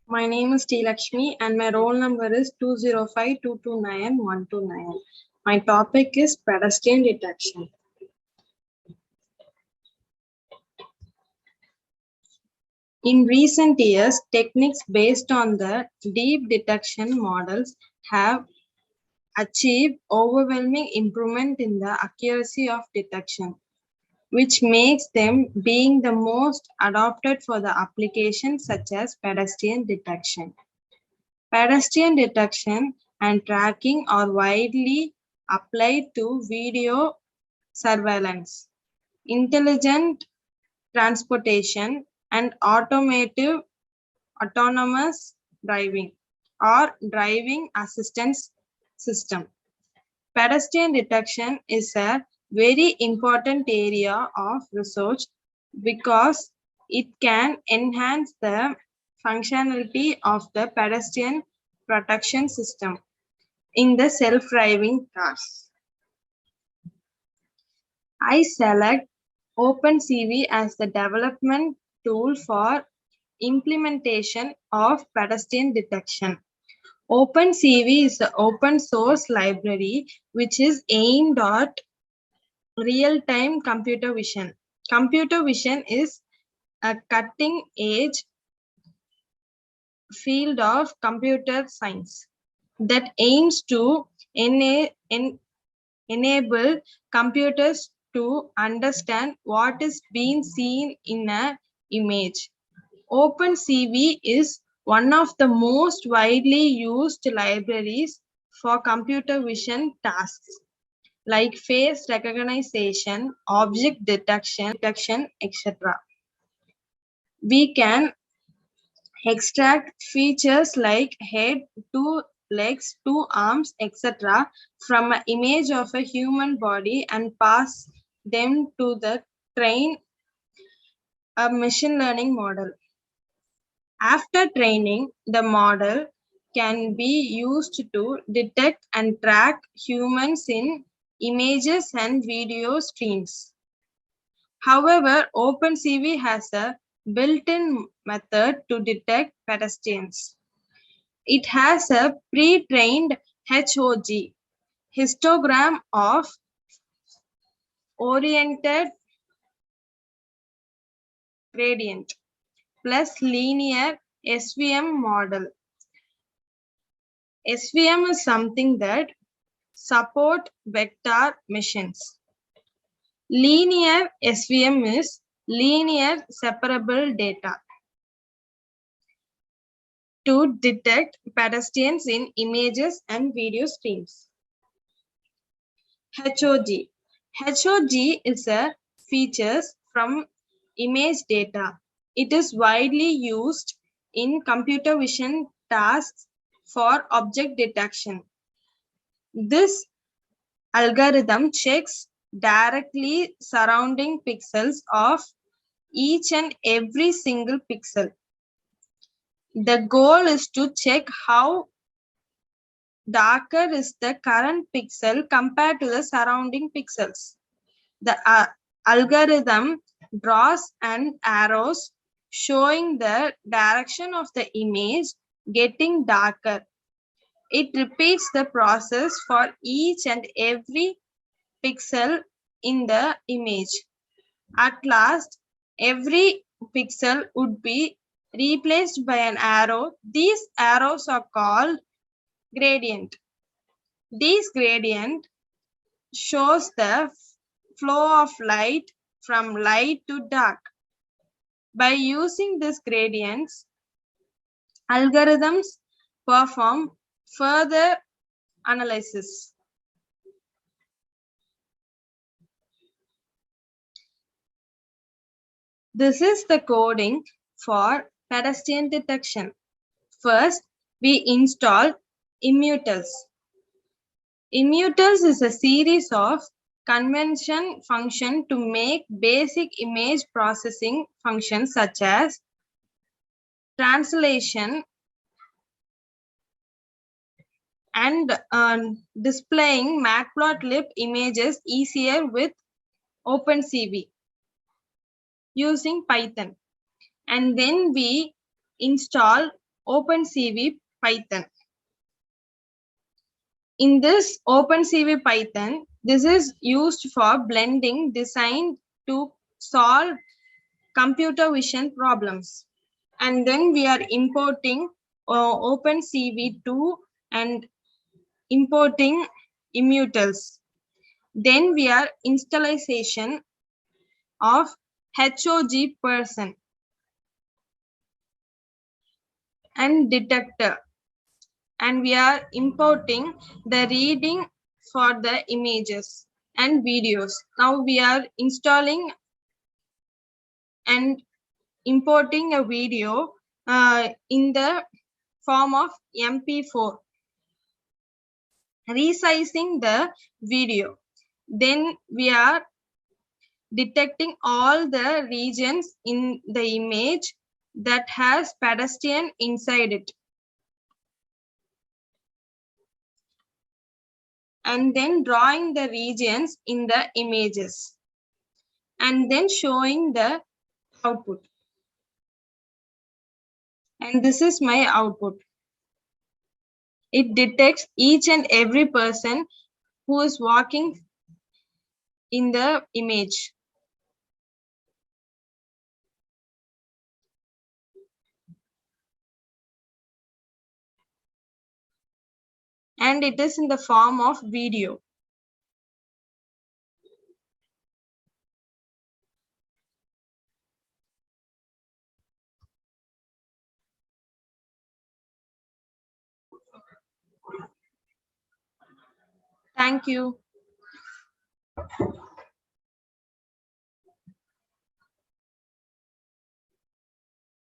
My name is T. Lakshmi and my roll number is 205229129. My topic is pedestrian detection. In recent years, techniques based on the deep detection models have achieved overwhelming improvement in the accuracy of detection, which makes them being the most adopted for the applications such as pedestrian detection. Pedestrian detection and tracking are widely applied to video surveillance, intelligent transportation, and autonomous driving or driving assistance system. Pedestrian detection is a very important area of research because it can enhance the functionality of the pedestrian protection system in the self-driving cars. I select OpenCV as the development tool for implementation of pedestrian detection. OpenCV is an open source library which is aimed at real-time computer vision. Computer vision is a cutting-edge field of computer science that aims to enable computers to understand what is being seen in an image. OpenCV is one of the most widely used libraries for computer vision tasks like face recognition, object detection, etc. We can extract features like head, two legs, two arms, etc. from an image of a human body and pass them to the train a machine learning model. After training, the model can be used to detect and track humans in images and video streams. However, OpenCV has a built-in method to detect pedestrians. It has a pre-trained HOG, histogram of oriented gradient, plus linear SVM model. SVM is something that support vector machines. Linear SVM is linear separable data to detect pedestrians in images and video streams. HOG. HOG is a features from image data. It is widely used in computer vision tasks for object detection. This algorithm checks directly surrounding pixels of each and every single pixel. The goal is to check how darker is the current pixel compared to the surrounding pixels. The algorithm draws an arrows showing the direction of the image getting darker. It repeats the process for each and every pixel in the image. At last, every pixel would be replaced by an arrow. These arrows are called gradient. This gradient shows the flow of light from light to dark. By using these gradients, algorithms perform further analysis. This is the coding for pedestrian detection. First, we install immutals. Immutals is a series of convention function to make basic image processing functions such as translation and displaying matplotlib images easier with OpenCV using Python. And then we install OpenCV Python. In this OpenCV Python, this is used for blending design to solve computer vision problems. And then we are importing OpenCV2 and importing immutals. Then we are installation of HOG person and detector. And we are importing the reading for the images and videos. Now we are installing and importing a video in the form of MP4, resizing the video. Then we are detecting all the regions in the image that has pedestrian inside it. And then drawing the regions in the images. And then showing the output. And this is my output. It detects each and every person who is walking in the image. And it is in the form of video. Thank you.